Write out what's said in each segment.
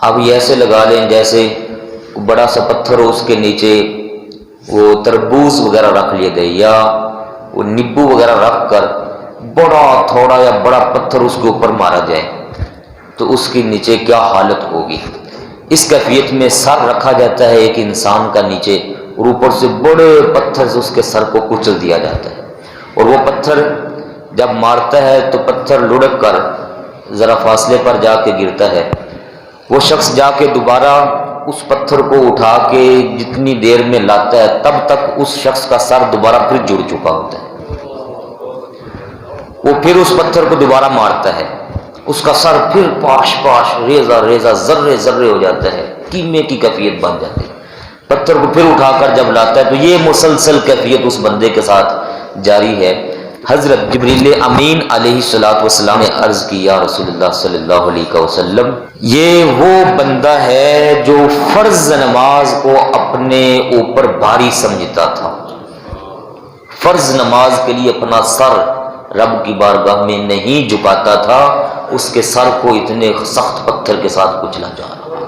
اب یہ ایسے لگا لیں جیسے بڑا سا پتھر ہو، اس کے نیچے وہ تربوز وغیرہ رکھ لیے گئے یا وہ نیبو وغیرہ رکھ کر بڑا تھوڑا یا بڑا پتھر اس کے اوپر مارا جائے تو اس کے نیچے کیا حالت ہوگی۔ اس کیفیت میں سر رکھا جاتا ہے ایک انسان کا نیچے، اور اوپر سے بڑے پتھر سے اس کے سر کو کچل دیا جاتا ہے، اور وہ پتھر جب مارتا ہے تو پتھر لڑک کر ذرا فاصلے پر جا کے گرتا ہے، وہ شخص جا کے دوبارہ اس پتھر کو اٹھا کے جتنی دیر میں لاتا ہے تب تک اس شخص کا سر دوبارہ پھر جڑ چکا ہوتا ہے۔ وہ پھر اس پتھر کو دوبارہ مارتا ہے، اس کا سر پھر پاش پاش ریزہ ریزہ ذرے ذرے ہو جاتا ہے، کیمے کی کیفیت بن جاتی ہے۔ پتھر کو پھر اٹھا کر جب لاتا ہے تو یہ مسلسل کیفیت اس بندے کے ساتھ جاری ہے۔ حضرت جبریل امین علیہ السلام نے عرض کی، یا رسول اللہ صلی اللہ علیہ وسلم، یہ وہ بندہ ہے جو فرض نماز کو اپنے اوپر بھاری سمجھتا تھا، فرض نماز کے لیے اپنا سر رب کی بارگاہ میں نہیں جھکاتا تھا، اس کے سر کو اتنے سخت پتھر کے ساتھ کچلا جا رہا۔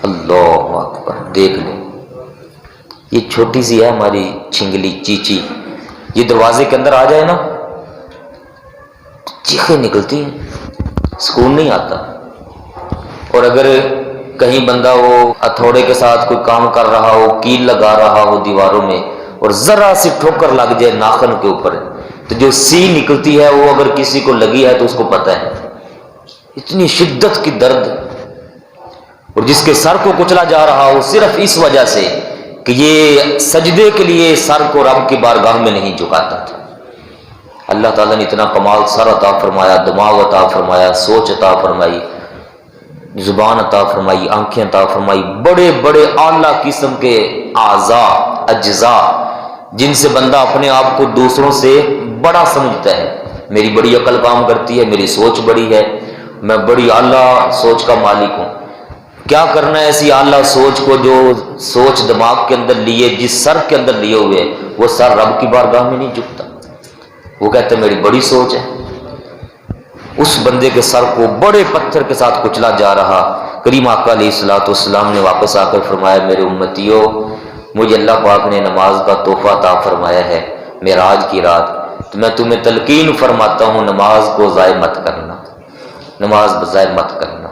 اللہ اکبر، دیکھ لیں، یہ چھوٹی سی ہے ہماری چھنگلی چیچی، یہ دروازے کے اندر آ جائے نا چیخیں نکلتی ہیں، سکون نہیں آتا۔ اور اگر کہیں بندہ وہ ہتھوڑے کے ساتھ کوئی کام کر رہا ہو، کیل لگا رہا ہو دیواروں میں، اور ذرا سی ٹھوکر لگ جائے ناخن کے اوپر تو جو سی نکلتی ہے وہ اگر کسی کو لگی ہے تو اس کو پتہ ہے، اتنی شدت کی درد۔ اور جس کے سر کو کچلا جا رہا ہو صرف اس وجہ سے کہ یہ سجدے کے لیے سر کو رب کی بارگاہ میں نہیں جھکاتا تھا۔ اللہ تعالیٰ نے اتنا کمال سر عطا فرمایا، دماغ عطا فرمایا، سوچ عطا فرمائی، زبان عطا فرمائی، آنکھیں عطا فرمائی، بڑے بڑے اعلیٰ قسم کے اعضاء اجزاء جن سے بندہ اپنے آپ کو دوسروں سے بڑا سمجھتا ہے۔ میری بڑی عقل کام کرتی ہے، میری سوچ بڑی ہے، میں بڑی اعلیٰ سوچ کا مالک ہوں۔ کیا کرنا ہے ایسی اعلیٰ سوچ کو جو سوچ دماغ کے اندر لیے، جس سر کے اندر لیے ہوئے، وہ سر رب کی بارگاہ میں نہیں جھکتا۔ وہ کہتے ہیں میری بڑی سوچ ہے، اس بندے کے سر کو بڑے پتھر کے ساتھ کچلا جا رہا۔ کریم آقا علیہ السلام نے واپس آ کر فرمایا، میرے امتیو، مجھے اللہ پاک نے نماز کا تحفہ عطا فرمایا ہے معراج کی رات، تو میں تمہیں تلقین فرماتا ہوں نماز کو ضائع مت کرنا، نماز ضائع مت کرنا۔